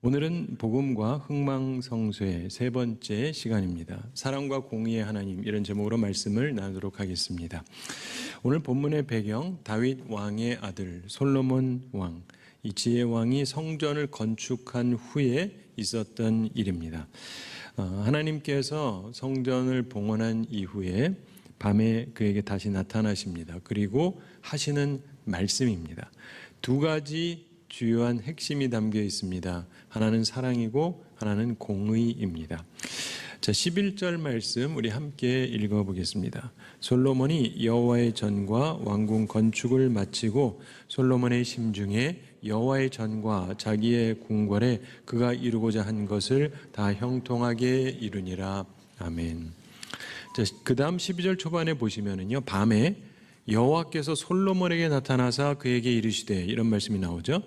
오늘은 복음과 흥망성쇠의 세 번째 시간입니다. 사랑과 공의의 하나님, 이런 제목으로 말씀을 나누도록 하겠습니다. 오늘 본문의 배경, 다윗 왕의 아들 솔로몬 왕, 이 지혜 왕이 성전을 건축한 후에 있었던 일입니다. 하나님께서 성전을 봉헌한 이후에 밤에 그에게 다시 나타나십니다. 그리고 하시는 말씀입니다. 두 가지 주요한 핵심이 담겨 있습니다. 하나는 사랑이고 하나는 공의입니다. 자, 11절 말씀 우리 함께 읽어보겠습니다. 솔로몬이 여호와의 전과 왕궁 건축을 마치고 솔로몬의 심중에 여호와의 전과 자기의 궁궐에 그가 이루고자 한 것을 다 형통하게 이루니라. 아멘. 자, 그 다음 12절 초반에 보시면은요, 밤에 여호와께서 솔로몬에게 나타나사 그에게 이르시되, 이런 말씀이 나오죠.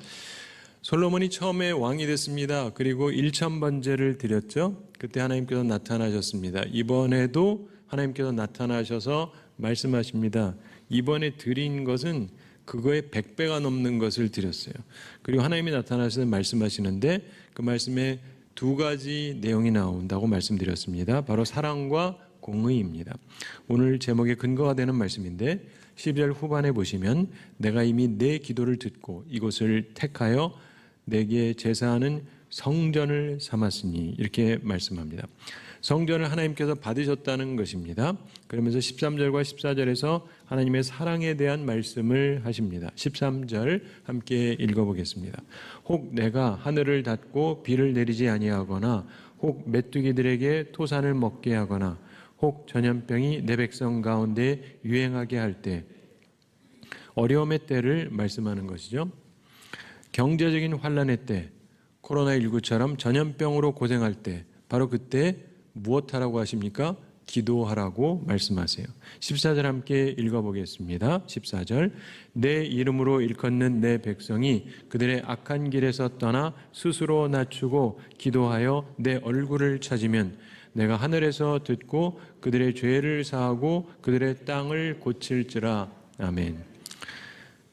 솔로몬이 처음에 왕이 됐습니다. 그리고 1000번제를 드렸죠. 그때 하나님께서 나타나셨습니다. 이번에도 하나님께서 나타나셔서 말씀하십니다. 이번에 드린 것은 그거의 100배가 넘는 것을 드렸어요. 그리고 하나님이 나타나셔서 말씀하시는데 그 말씀에 두 가지 내용이 나온다고 말씀드렸습니다. 바로 사랑과 공의입니다. 오늘 제목의 근거가 되는 말씀인데 12절 후반에 보시면 내가 이미 내 기도를 듣고 이곳을 택하여 내게 제사하는 성전을 삼았으니, 이렇게 말씀합니다. 성전을 하나님께서 받으셨다는 것입니다. 그러면서 13절과 14절에서 하나님의 사랑에 대한 말씀을 하십니다. 13절 함께 읽어보겠습니다. 혹 내가 하늘을 닫고 비를 내리지 아니하거나 혹 메뚜기들에게 토산을 먹게 하거나 혹 전염병이 내 백성 가운데 유행하게 할 때, 어려움의 때를 말씀하는 것이죠. 경제적인 환난의 때, 코로나19처럼 전염병으로 고생할 때, 바로 그때 무엇하라고 하십니까? 기도하라고 말씀하세요. 14절 함께 읽어보겠습니다. 14절 내 이름으로 일컫는 내 백성이 그들의 악한 길에서 떠나 스스로 낮추고 기도하여 내 얼굴을 찾으면 내가 하늘에서 듣고 그들의 죄를 사하고 그들의 땅을 고칠지라. 아멘.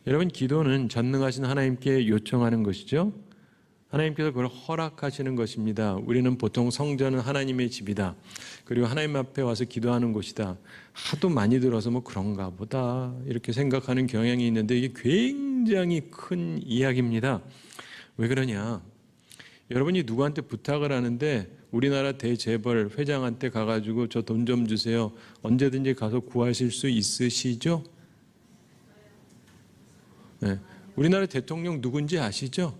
여러분, 기도는 전능하신 하나님께 요청하는 것이죠. 하나님께서 그걸 허락하시는 것입니다. 우리는 보통 성전은 하나님의 집이다, 그리고 하나님 앞에 와서 기도하는 곳이다, 하도 많이 들어서 뭐 그런가 보다 이렇게 생각하는 경향이 있는데 이게 굉장히 큰 이야기입니다. 왜 그러냐? 여러분이 누구한테 부탁을 하는데 우리나라 대재벌 회장한테 가가지고 저 돈 좀 주세요, 언제든지 가서 구하실 수 있으시죠? 네. 우리나라 대통령 누군지 아시죠?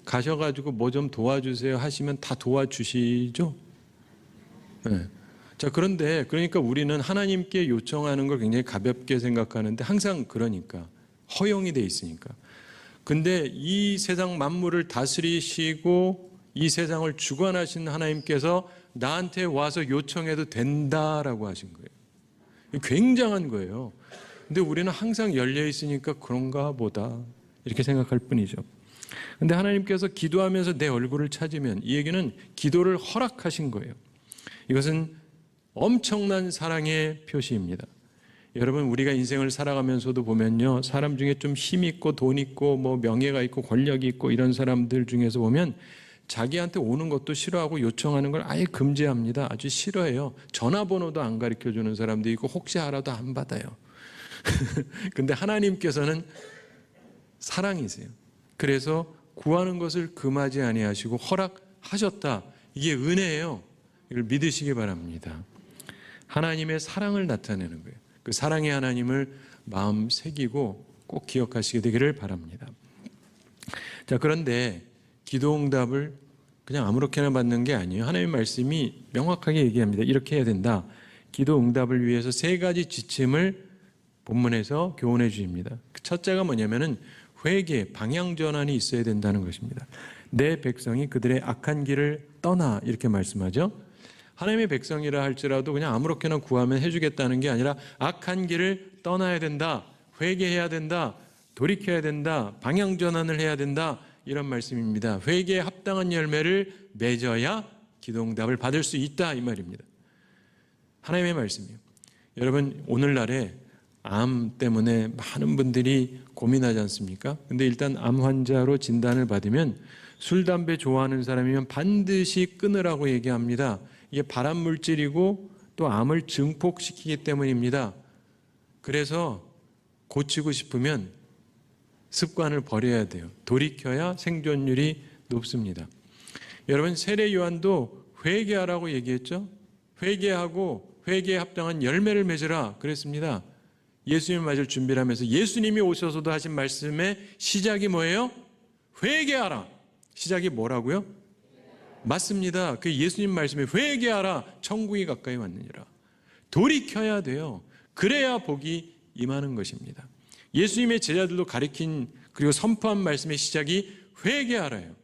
가셔가지고 뭐 좀 도와주세요 하시면 다 도와주시죠? 네. 자, 그러니까 우리는 하나님께 요청하는 걸 굉장히 가볍게 생각하는데 항상 그러니까 허용이 돼 있으니까. 근데 이 세상 만물을 다스리시고 이 세상을 주관하신 하나님께서 나한테 와서 요청해도 된다라고 하신 거예요. 굉장한 거예요. 근데 우리는 항상 열려 있으니까 그런가 보다 이렇게 생각할 뿐이죠. 근데 하나님께서 기도하면서 내 얼굴을 찾으면, 이 얘기는 기도를 허락하신 거예요. 이것은 엄청난 사랑의 표시입니다. 여러분, 우리가 인생을 살아가면서도 보면요, 사람 중에 좀 힘 있고 돈 있고 뭐 명예가 있고 권력이 있고 이런 사람들 중에서 보면 자기한테 오는 것도 싫어하고 요청하는 걸 아예 금지합니다. 아주 싫어해요. 전화번호도 안 가르쳐주는 사람도 있고 혹시 알아도 안 받아요. 근데 하나님께서는 사랑이세요. 그래서 구하는 것을 금하지 아니하시고 허락하셨다. 이게 은혜예요. 이걸 믿으시기 바랍니다. 하나님의 사랑을 나타내는 거예요. 그 사랑의 하나님을 마음 새기고 꼭 기억하시게 되기를 바랍니다. 자, 그런데 기도 응답을 그냥 아무렇게나 받는 게 아니에요. 하나님의 말씀이 명확하게 얘기합니다. 이렇게 해야 된다. 기도 응답을 위해서 세 가지 지침을 본문에서 교훈해 주십니다. 첫째가 뭐냐면은 회개, 방향 전환이 있어야 된다는 것입니다. 내 백성이 그들의 악한 길을 떠나, 이렇게 말씀하죠. 하나님의 백성이라 할지라도 그냥 아무렇게나 구하면 해주겠다는 게 아니라 악한 길을 떠나야 된다, 회개해야 된다, 돌이켜야 된다, 방향 전환을 해야 된다, 이런 말씀입니다. 회개에 합당한 열매를 맺어야 기도응답을 받을 수 있다, 이 말입니다. 하나님의 말씀이에요. 여러분, 오늘날에 암 때문에 많은 분들이 고민하지 않습니까? 근데 일단 암 환자로 진단을 받으면 술, 담배 좋아하는 사람이면 반드시 끊으라고 얘기합니다. 이게 발암 물질이고 또 암을 증폭시키기 때문입니다. 그래서 고치고 싶으면 습관을 버려야 돼요. 돌이켜야 생존율이 높습니다. 여러분, 세례 요한도 회개하라고 얘기했죠. 회개하고 회개에 합당한 열매를 맺으라 그랬습니다. 예수님을 맞을 준비를 하면서 예수님이 오셔서도 하신 말씀의 시작이 뭐예요? 회개하라. 시작이 뭐라고요? 맞습니다. 그 예수님 말씀에 회개하라. 천국이 가까이 왔느니라. 돌이켜야 돼요. 그래야 복이 임하는 것입니다. 예수님의 제자들도 가르친 그리고 선포한 말씀의 시작이 회개하라요.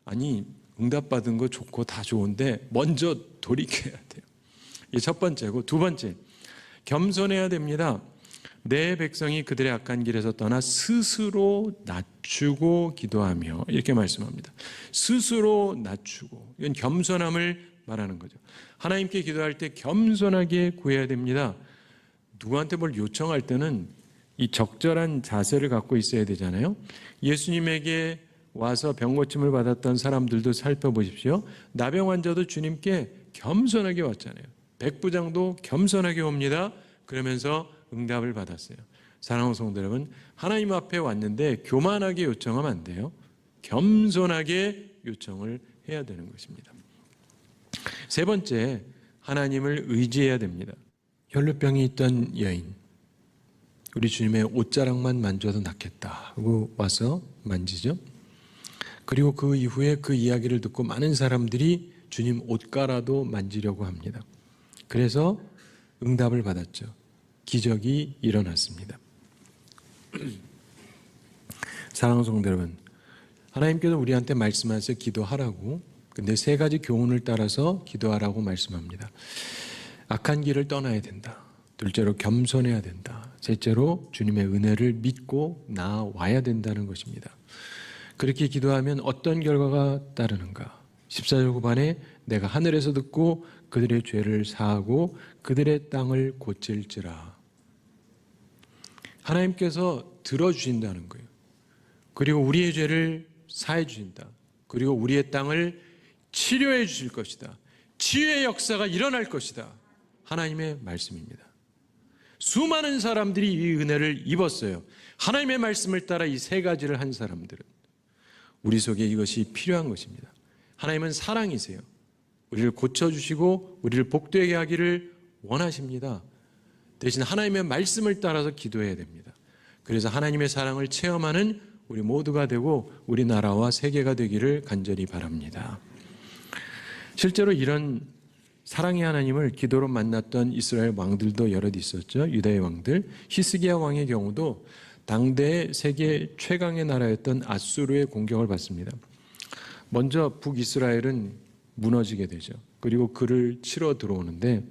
아니, 응답받은 거 좋고 다 좋은데 먼저 돌이켜야 돼요. 이게 첫 번째고, 두 번째, 겸손해야 됩니다. 내 백성이 그들의 악한 길에서 떠나 스스로 낮추고 기도하며, 이렇게 말씀합니다. 스스로 낮추고, 이건 겸손함을 말하는 거죠. 하나님께 기도할 때 겸손하게 구해야 됩니다. 누구한테 뭘 요청할 때는 이 적절한 자세를 갖고 있어야 되잖아요. 예수님에게 와서 병 고침을 받았던 사람들도 살펴보십시오. 나병 환자도 주님께 겸손하게 왔잖아요. 백부장도 겸손하게 옵니다. 그러면서 응답을 받았어요. 사랑하는 성도 여러분, 하나님 앞에 왔는데 교만하게 요청하면 안 돼요. 겸손하게 요청을 해야 되는 것입니다. 세 번째, 하나님을 의지해야 됩니다. 혈루병이 있던 여인, 우리 주님의 옷자락만 만져도 낫겠다 하고 와서 만지죠. 그리고 그 이후에 그 이야기를 듣고 많은 사람들이 주님 옷가라도 만지려고 합니다. 그래서 응답을 받았죠. 기적이 일어났습니다. 사랑하는 성도 여러분, 하나님께서 우리한테 말씀하셔서 기도하라고, 근데 세 가지 교훈을 따라서 기도하라고 말씀합니다. 악한 길을 떠나야 된다. 둘째로 겸손해야 된다. 셋째로 주님의 은혜를 믿고 나아와야 된다는 것입니다. 그렇게 기도하면 어떤 결과가 따르는가? 14절 후반에 내가 하늘에서 듣고 그들의 죄를 사하고 그들의 땅을 고칠지라. 하나님께서 들어주신다는 거예요. 그리고 우리의 죄를 사해 주신다. 그리고 우리의 땅을 치료해 주실 것이다. 치유의 역사가 일어날 것이다. 하나님의 말씀입니다. 수많은 사람들이 이 은혜를 입었어요. 하나님의 말씀을 따라 이 세 가지를 한 사람들은 우리 속에 이것이 필요한 것입니다. 하나님은 사랑이세요. 우리를 고쳐주시고 우리를 복되게 하기를 원하십니다. 대신 하나님의 말씀을 따라서 기도해야 됩니다. 그래서 하나님의 사랑을 체험하는 우리 모두가 되고 우리나라와 세계가 되기를 간절히 바랍니다. 실제로 이런 사랑의 하나님을 기도로 만났던 이스라엘 왕들도 여럿 있었죠. 유다의 왕들. 히스기야 왕의 경우도 당대 세계 최강의 나라였던 아수르의 공격을 받습니다. 먼저 북이스라엘은 무너지게 되죠. 그리고 그를 치러 들어오는데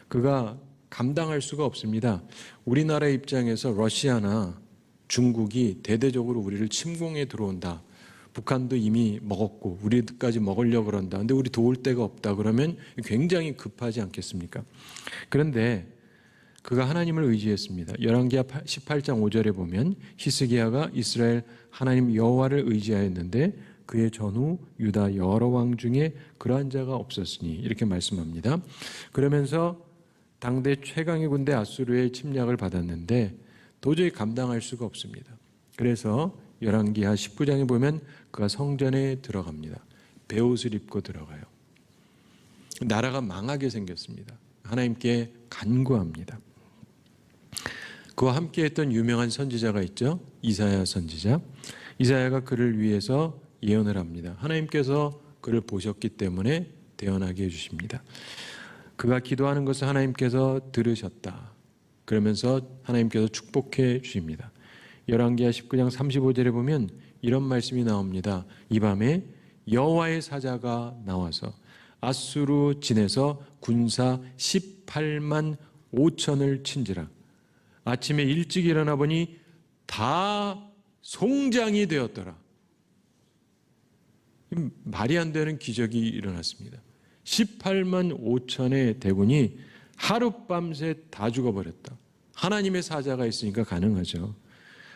그가 감당할 수가 없습니다. 우리나라 입장에서 러시아나 중국이 대대적으로 우리를 침공해 들어온다. 북한도 이미 먹었고 우리까지 먹으려고 그런다. 근데 우리 도울 데가 없다. 그러면 굉장히 급하지 않겠습니까? 그런데 그가 하나님을 의지했습니다. 열왕기하 18장 5절에 보면 히스기야가 이스라엘 하나님 여호와를 의지하였는데 그의 전후 유다 여러 왕 중에 그러한 자가 없었으니 이렇게 말씀합니다. 그러면서 당대 최강의 군대 아수르의 침략을 받았는데 도저히 감당할 수가 없습니다. 그래서 열왕기하 19장에 보면 그가 성전에 들어갑니다. 베옷을 입고 들어가요. 나라가 망하게 생겼습니다. 하나님께 간구합니다. 그와 함께 했던 유명한 선지자가 있죠. 이사야 선지자. 이사야가 그를 위해서 예언을 합니다. 하나님께서 그를 보셨기 때문에 대언하게 해주십니다. 그가 기도하는 것을 하나님께서 들으셨다. 그러면서 하나님께서 축복해 주십니다. 열왕기하 19장 35절에 보면 이런 말씀이 나옵니다. 이 밤에 여호와의 사자가 나와서 아수르 진에서 군사 18만 5천을 친지라. 아침에 일찍 일어나 보니 다 송장이 되었더라. 말이 안 되는 기적이 일어났습니다. 18만 5천의 대군이 하룻밤새 다 죽어버렸다. 하나님의 사자가 있으니까 가능하죠.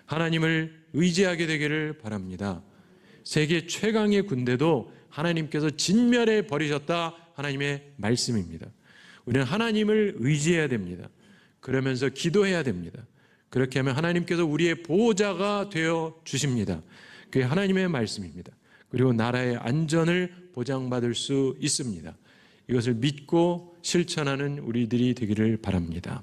하나님을 의지하게 되기를 바랍니다. 세계 최강의 군대도 하나님께서 진멸해 버리셨다. 하나님의 말씀입니다. 우리는 하나님을 의지해야 됩니다. 그러면서 기도해야 됩니다. 그렇게 하면 하나님께서 우리의 보호자가 되어 주십니다. 그게 하나님의 말씀입니다. 그리고 나라의 안전을 보장받을 수 있습니다. 이것을 믿고 실천하는 우리들이 되기를 바랍니다.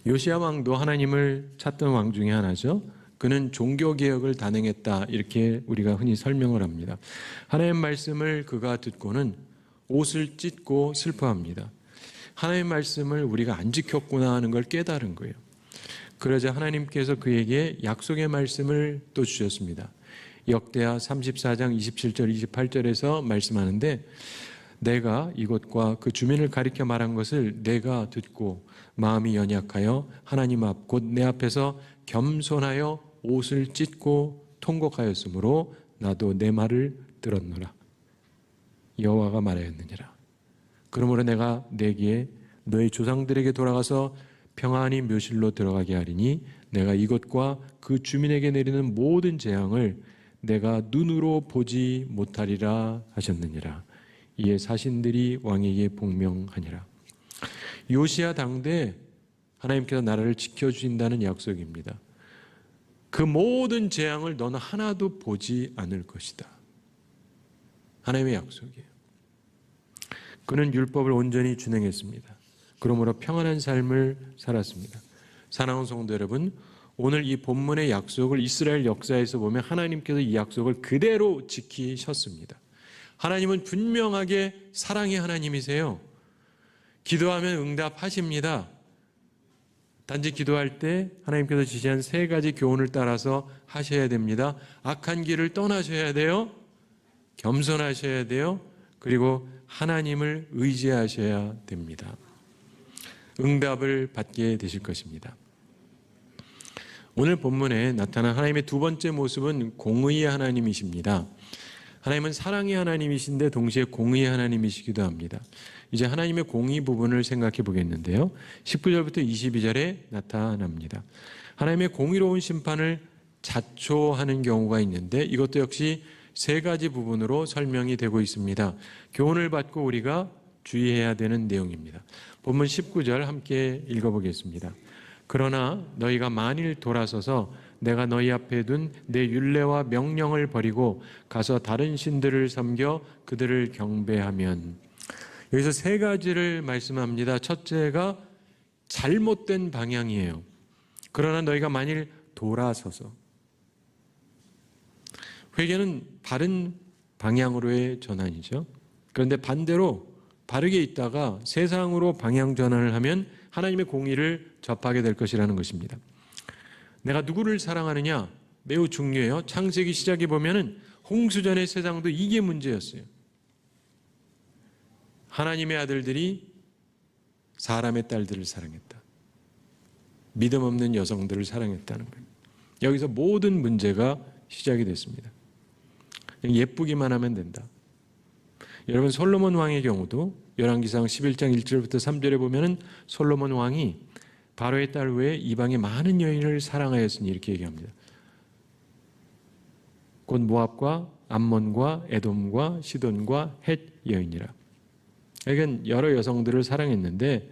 요시야 왕도 하나님을 찾던 왕 중에 하나죠. 그는 종교개혁을 단행했다, 이렇게 우리가 흔히 설명을 합니다. 하나님의 말씀을 그가 듣고는 옷을 찢고 슬퍼합니다. 하나님의 말씀을 우리가 안 지켰구나 하는 걸 깨달은 거예요. 그러자 하나님께서 그에게 약속의 말씀을 또 주셨습니다. 역대하 34장 27절 28절에서 말씀하는데, 내가 이곳과 그 주민을 가리켜 말한 것을 내가 듣고 마음이 연약하여 하나님 앞 곧 내 앞에서 겸손하여 옷을 찢고 통곡하였으므로 나도 내 말을 들었노라. 여호와가 말하였느니라. 그러므로 내가 내게 너희 조상들에게 돌아가서 평안히 묘실로 들어가게 하리니 내가 이곳과 그 주민에게 내리는 모든 재앙을 내가 눈으로 보지 못하리라 하셨느니라. 이에 사신들이 왕에게 복명하니라. 요시야 당대 하나님께서 나라를 지켜주신다는 약속입니다. 그 모든 재앙을 너는 하나도 보지 않을 것이다. 하나님의 약속이에요. 그는 율법을 온전히 준행했습니다. 그러므로 평안한 삶을 살았습니다. 사랑하는 성도 여러분, 오늘 이 본문의 약속을 이스라엘 역사에서 보면 하나님께서 이 약속을 그대로 지키셨습니다. 하나님은 분명하게 사랑의 하나님이세요. 기도하면 응답하십니다. 단지 기도할 때 하나님께서 지시한 3가지 교훈을 따라서 하셔야 됩니다. 악한 길을 떠나셔야 돼요. 겸손하셔야 돼요. 그리고 하나님을 의지하셔야 됩니다. 응답을 받게 되실 것입니다. 오늘 본문에 나타난 하나님의 두 번째 모습은 공의의 하나님이십니다. 하나님은 사랑의 하나님이신데 동시에 공의의 하나님이시기도 합니다. 이제 하나님의 공의 부분을 생각해 보겠는데요. 19절부터 22절에 나타납니다. 하나님의 공의로운 심판을 자초하는 경우가 있는데 이것도 역시 3가지 부분으로 설명이 되고 있습니다. 교훈을 받고 우리가 주의해야 되는 내용입니다. 본문 19절 함께 읽어보겠습니다. 그러나 너희가 만일 돌아서서 내가 너희 앞에 둔 내 율례와 명령을 버리고 가서 다른 신들을 섬겨 그들을 경배하면, 여기서 3가지를 말씀합니다. 첫째가 잘못된 방향이에요. 그러나 너희가 만일 돌아서서, 회개는 바른 방향으로의 전환이죠. 그런데 반대로 바르게 있다가 세상으로 방향 전환을 하면 하나님의 공의를 접하게 될 것이라는 것입니다. 내가 누구를 사랑하느냐 매우 중요해요. 창세기 시작에 보면은 홍수전의 세상도 이게 문제였어요. 하나님의 아들들이 사람의 딸들을 사랑했다. 믿음 없는 여성들을 사랑했다는 거예요. 여기서 모든 문제가 시작이 됐습니다. 예쁘기만 하면 된다. 여러분, 솔로몬 왕의 경우도 열왕기상 11장 1절부터 3절에 보면은 솔로몬 왕이 바로의 딸 외에 이방의 많은 여인을 사랑하였으니 이렇게 얘기합니다. 곧 모압과 암몬과 에돔과 시돈과 헷 여인이라. 그러니까 여러 여성들을 사랑했는데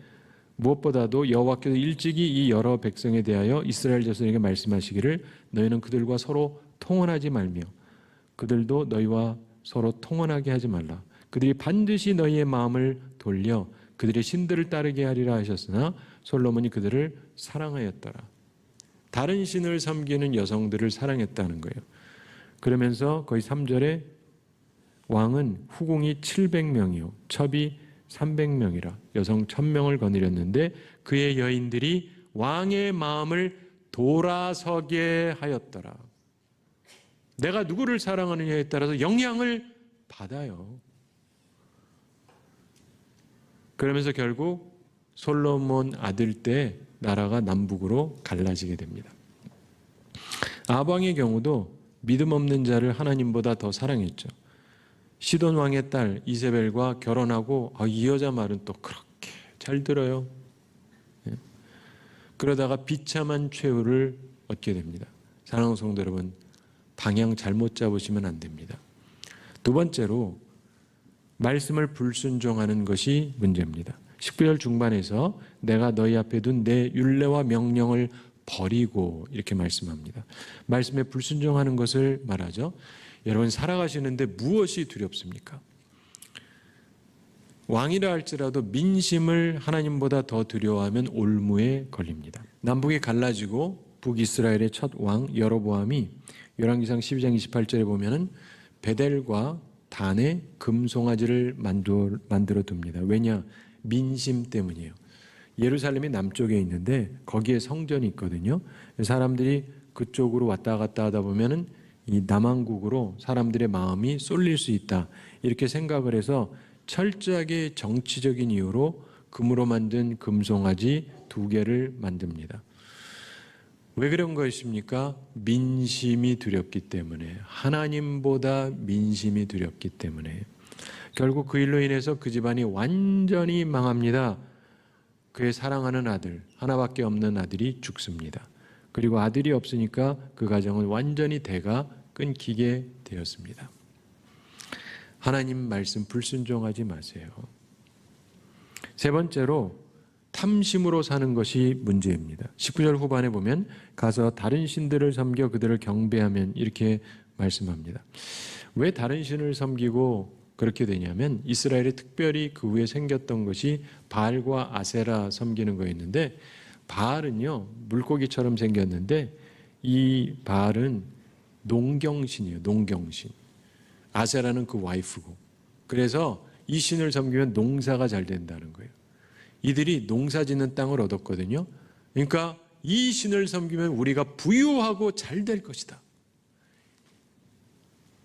무엇보다도 여호와께서 일찍이 이 여러 백성에 대하여 이스라엘 자손에게 말씀하시기를 너희는 그들과 서로 통혼하지 말며 그들도 너희와 서로 통혼하게 하지 말라. 그들이 반드시 너희의 마음을 돌려 그들의 신들을 따르게 하리라 하셨으나 솔로몬이 그들을 사랑하였더라. 다른 신을 섬기는 여성들을 사랑했다는 거예요. 그러면서 거의 3절에 왕은 후궁이 700명이요 첩이 300명이라 여성 1000명을 거느렸는데 그의 여인들이 왕의 마음을 돌아서게 하였더라. 내가 누구를 사랑하느냐에 따라서 영향을 받아요. 그러면서 결국 솔로몬 아들 때 나라가 남북으로 갈라지게 됩니다. 아방의 경우도 믿음 없는 자를 하나님보다 더 사랑했죠. 시돈 왕의 딸 이세벨과 결혼하고 이 여자 말은 또 그렇게 잘 들어요. 그러다가 비참한 최후를 얻게 됩니다. 사랑하는 성도 여러분, 방향 잘못 잡으시면 안 됩니다. 두 번째로 말씀을 불순종하는 것이 문제입니다. 19절 중반에서 내가 너희 앞에 둔 내 율례와 명령을 버리고 이렇게 말씀합니다. 말씀에 불순종하는 것을 말하죠. 여러분 살아가시는데 무엇이 두렵습니까? 왕이라 할지라도 민심을 하나님보다 더 두려워하면 올무에 걸립니다. 남북이 갈라지고 북이스라엘의 첫 왕 여로보암이 열왕기상 12장 28절에 보면은 베델과 단에 금송아지를 만들어 둡니다. 왜냐? 민심 때문이에요. 예루살렘이 남쪽에 있는데 거기에 성전이 있거든요. 사람들이 그쪽으로 왔다 갔다 하다 보면은 이 남왕국으로 사람들의 마음이 쏠릴 수 있다. 이렇게 생각을 해서 철저하게 정치적인 이유로 금으로 만든 금송아지 2개를 만듭니다. 왜 그런 것입니까? 민심이 두렵기 때문에, 하나님보다 민심이 두렵기 때문에. 결국 그 일로 인해서 그 집안이 완전히 망합니다. 그의 사랑하는 아들, 하나밖에 없는 아들이 죽습니다. 그리고 아들이 없으니까 그 가정은 완전히 대가 끊기게 되었습니다. 하나님 말씀 불순종하지 마세요. 세 번째로 탐심으로 사는 것이 문제입니다. 19절 후반에 보면 가서 다른 신들을 섬겨 그들을 경배하면 이렇게 말씀합니다. 왜 다른 신을 섬기고 그렇게 되냐면 이스라엘에 특별히 그 후에 생겼던 것이 바알과 아세라 섬기는 거였는데, 바알은요 물고기처럼 생겼는데 이 바알은 농경신이에요. 농경신. 아세라는 그 와이프고. 그래서 이 신을 섬기면 농사가 잘 된다는 거예요. 이들이 농사 짓는 땅을 얻었거든요. 그러니까 이 신을 섬기면 우리가 부유하고 잘 될 것이다.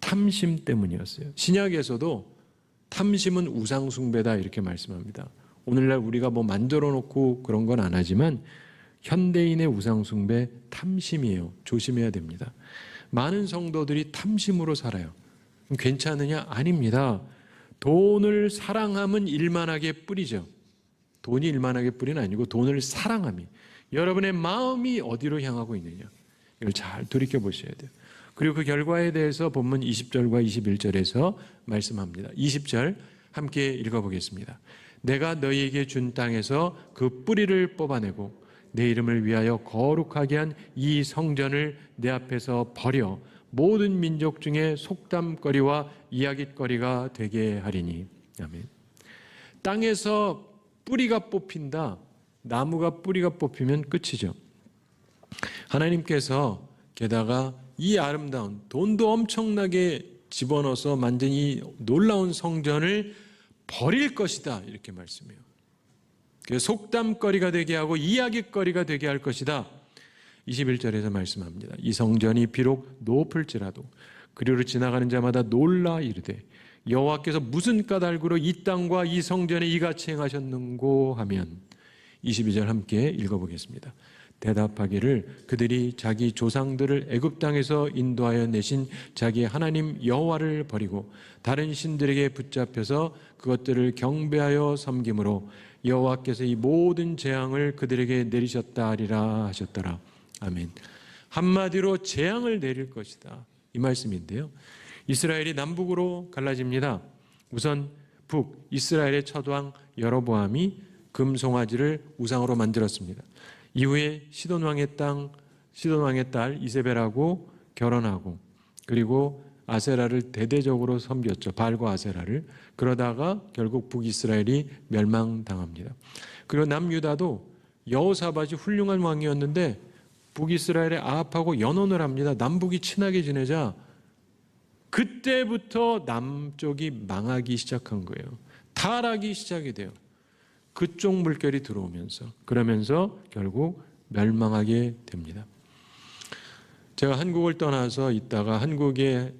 탐심 때문이었어요. 신약에서도 탐심은 우상숭배다 이렇게 말씀합니다. 오늘날 우리가 뭐 만들어 놓고 그런 건 안 하지만 현대인의 우상숭배 탐심이에요. 조심해야 됩니다. 많은 성도들이 탐심으로 살아요. 괜찮으냐? 아닙니다. 돈을 사랑함은 일만하게 뿌리죠. 돈이 일만하게 뿌리는 아니고 돈을 사랑함이, 여러분의 마음이 어디로 향하고 있느냐, 이걸 잘 돌이켜보셔야 돼요. 그리고 그 결과에 대해서 본문 20절과 21절에서 말씀합니다. 20절 함께 읽어보겠습니다. 내가 너희에게 준 땅에서 그 뿌리를 뽑아내고 내 이름을 위하여 거룩하게 한 이 성전을 내 앞에서 버려 모든 민족 중에 속담거리와 이야깃거리가 되게 하리니. 아멘. 땅에서 뿌리가 뽑힌다. 나무가 뿌리가 뽑히면 끝이죠. 하나님께서 게다가 이 아름다운, 돈도 엄청나게 집어넣어서 만든 이 놀라운 성전을 버릴 것이다 이렇게 말씀해요. 속담거리가 되게 하고 이야깃거리가 되게 할 것이다. 21절에서 말씀합니다. 이 성전이 비록 높을지라도 그리로 지나가는 자마다 놀라 이르되 여호와께서 무슨 까닭으로 이 땅과 이 성전에 이같이 행하셨는고 하면, 22절 함께 읽어보겠습니다. 대답하기를 그들이 자기 조상들을 애굽 땅에서 인도하여 내신 자기 하나님 여호와를 버리고 다른 신들에게 붙잡혀서 그것들을 경배하여 섬김으로 여호와께서 이 모든 재앙을 그들에게 내리셨다 하리라 하셨더라. 아멘. 한마디로 재앙을 내릴 것이다 이 말씀인데요. 이스라엘이 남북으로 갈라집니다. 우선 북 이스라엘의 첫 왕 여로보암이 금송아지를 우상으로 만들었습니다. 이후에 시돈 왕의 딸 이세벨하고 결혼하고, 그리고 아세라를 대대적으로 섬겼죠. 바알과 아세라를. 그러다가 결국 북이스라엘이 멸망당합니다. 그리고 남유다도 여호사밧이 훌륭한 왕이었는데 북이스라엘의 아합하고 연혼을 합니다. 남북이 친하게 지내자 그때부터 남쪽이 망하기 시작한 거예요. 타락이 시작이 돼요. 그쪽 물결이 들어오면서, 그러면서 결국 멸망하게 됩니다. 제가 한국을 떠나서 있다가 한국에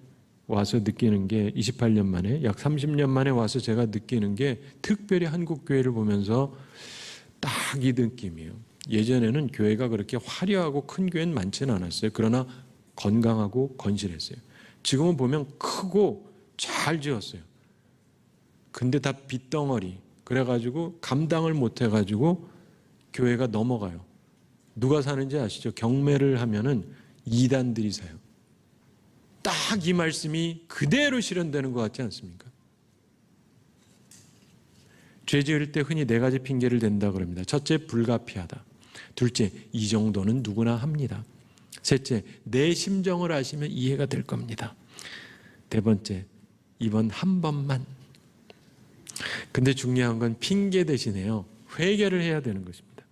와서 느끼는 게 28년 만에, 약 30년 만에 와서 제가 느끼는 게 특별히 한국 교회를 보면서 딱 이 느낌이에요. 예전에는 교회가 그렇게 화려하고 큰 교회는 많지는 않았어요. 그러나 건강하고 건실했어요. 지금은 보면 크고 잘 지었어요. 근데 다 빚덩어리. 그래가지고 감당을 못해가지고 교회가 넘어가요. 누가 사는지 아시죠? 경매를 하면은 이단들이 사요. 이 말씀이 그대로 실현되는 것 같지 않습니까? 죄 지을 때 흔히 네 가지 핑계를 댄다 그럽니다. 첫째, 불가피하다. 둘째, 이 정도는 누구나 합니다. 셋째, 내 심정을 아시면 이해가 될 겁니다. 네 번째, 이번 한 번만. 근데 중요한 건 핑계 대신에요, 회개를 해야 되는 것입니다.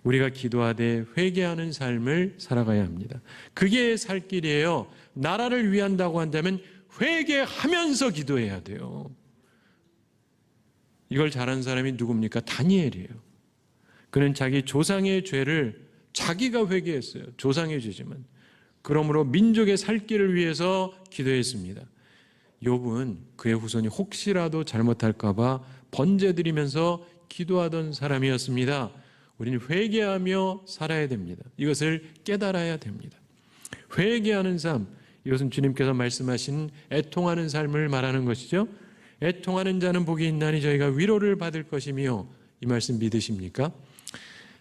우리가 기도하되 회개하는 삶을 살아가야 합니다. 그게 살 길이에요. 나라를 위한다고 한다면 회개하면서 기도해야 돼요. 이걸 잘한 사람이 누굽니까? 다니엘이에요. 그는 자기 조상의 죄를 자기가 회개했어요. 조상의 죄지만. 그러므로 민족의 살 길을 위해서 기도했습니다. 욥은 그의 후손이 혹시라도 잘못할까 봐 번제드리면서 기도하던 사람이었습니다. 우리는 회개하며 살아야 됩니다. 이것을 깨달아야 됩니다. 회개하는 삶, 이것은 주님께서 말씀하신 애통하는 삶을 말하는 것이죠. 애통하는 자는 복이 있나니 저희가 위로를 받을 것이며, 이 말씀 믿으십니까?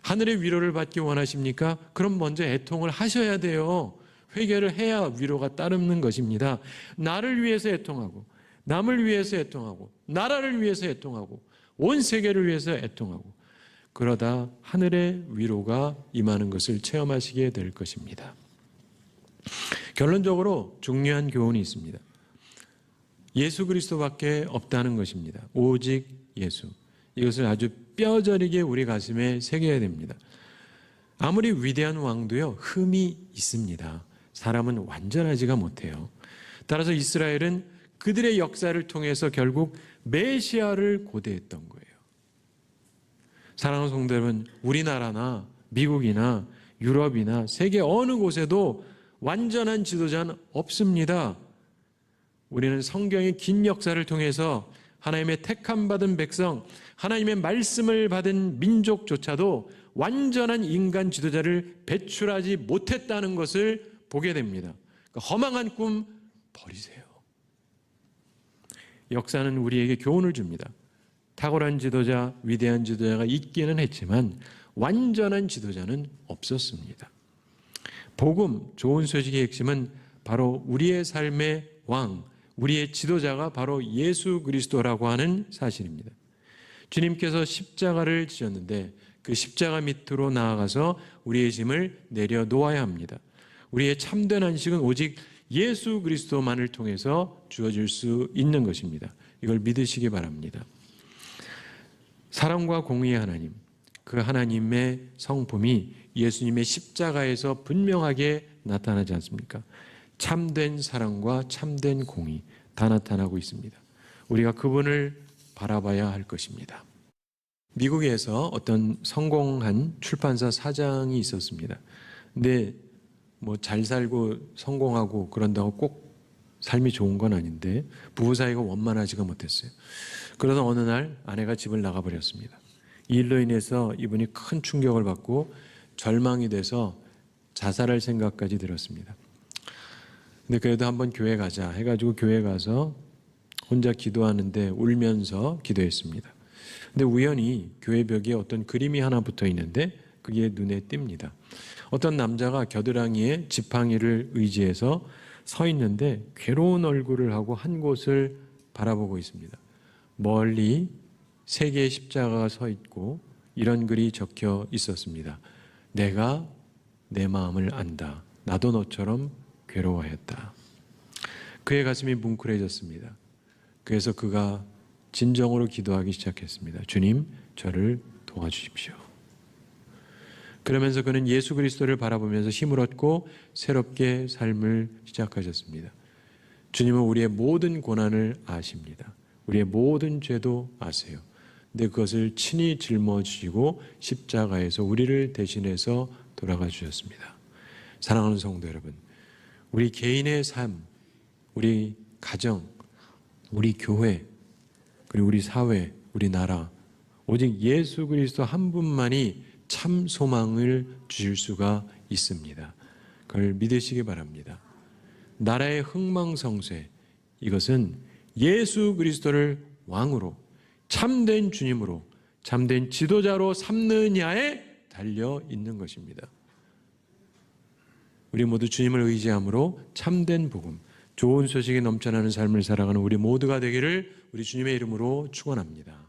하늘의 위로를 받기 원하십니까? 그럼 먼저 애통을 하셔야 돼요. 회개를 해야 위로가 따르는 것입니다. 나를 위해서 애통하고, 남을 위해서 애통하고, 나라를 위해서 애통하고, 온 세계를 위해서 애통하고, 그러다 하늘의 위로가 임하는 것을 체험하시게 될 것입니다. 결론적으로 중요한 교훈이 있습니다. 예수 그리스도밖에 없다는 것입니다. 오직 예수. 이것을 아주 뼈저리게 우리 가슴에 새겨야 됩니다. 아무리 위대한 왕도요, 흠이 있습니다. 사람은 완전하지가 못해요. 따라서 이스라엘은 그들의 역사를 통해서 결국 메시아를 고대했던 거예요. 사랑하는 성도 여러분, 우리나라나 미국이나 유럽이나 세계 어느 곳에도 완전한 지도자는 없습니다. 우리는 성경의 긴 역사를 통해서 하나님의 택함받은 백성, 하나님의 말씀을 받은 민족조차도 완전한 인간 지도자를 배출하지 못했다는 것을 보게 됩니다. 그러니까 허망한 꿈 버리세요. 역사는 우리에게 교훈을 줍니다. 탁월한 지도자, 위대한 지도자가 있기는 했지만 완전한 지도자는 없었습니다. 복음, 좋은 소식의 핵심은 바로 우리의 삶의 왕, 우리의 지도자가 바로 예수 그리스도라고 하는 사실입니다. 주님께서 십자가를 지셨는데 그 십자가 밑으로 나아가서 우리의 짐을 내려놓아야 합니다. 우리의 참된 안식은 오직 예수 그리스도만을 통해서 주어질 수 있는 것입니다. 이걸 믿으시기 바랍니다. 사랑과 공의의 하나님, 그 하나님의 성품이 예수님의 십자가에서 분명하게 나타나지 않습니까? 참된 사랑과 참된 공의 다 나타나고 있습니다. 우리가 그분을 바라봐야 할 것입니다. 미국에서 어떤 성공한 출판사 사장이 있었습니다. 근데 뭐 잘 살고 성공하고 그런다고 꼭 삶이 좋은 건 아닌데 부부 사이가 원만하지가 못했어요. 그러다 어느 날 아내가 집을 나가버렸습니다. 이 일로 인해서 이분이 큰 충격을 받고 절망이 돼서 자살할 생각까지 들었습니다. 근데 그래도 한번 교회 가자 해가지고 교회 가서 혼자 기도하는데 울면서 기도했습니다. 근데 우연히 교회 벽에 어떤 그림이 하나 붙어 있는데 그게 눈에 띕니다. 어떤 남자가 겨드랑이에 지팡이를 의지해서 서 있는데 괴로운 얼굴을 하고 한 곳을 바라보고 있습니다. 멀리 세 개의 십자가가 서 있고 이런 글이 적혀 있었습니다. 내가 내 마음을 안다. 나도 너처럼 괴로워했다. 그의 가슴이 뭉클해졌습니다. 그래서 그가 진정으로 기도하기 시작했습니다. 주님, 저를 도와주십시오. 그러면서 그는 예수 그리스도를 바라보면서 힘을 얻고 새롭게 삶을 시작하셨습니다. 주님은 우리의 모든 고난을 아십니다. 우리의 모든 죄도 아세요. 근데 그것을 친히 짊어지시고 십자가에서 우리를 대신해서 돌아가 주셨습니다. 사랑하는 성도 여러분, 우리 개인의 삶, 우리 가정, 우리 교회, 그리고 우리 사회, 우리 나라, 오직 예수 그리스도 한 분만이 참 소망을 주실 수가 있습니다. 그걸 믿으시기 바랍니다. 나라의 흥망성쇠, 이것은 예수 그리스도를 왕으로, 참된 주님으로, 참된 지도자로 삼느냐에 달려 있는 것입니다. 우리 모두 주님을 의지함으로 참된 복음, 좋은 소식이 넘쳐나는 삶을 살아가는 우리 모두가 되기를 우리 주님의 이름으로 축원합니다.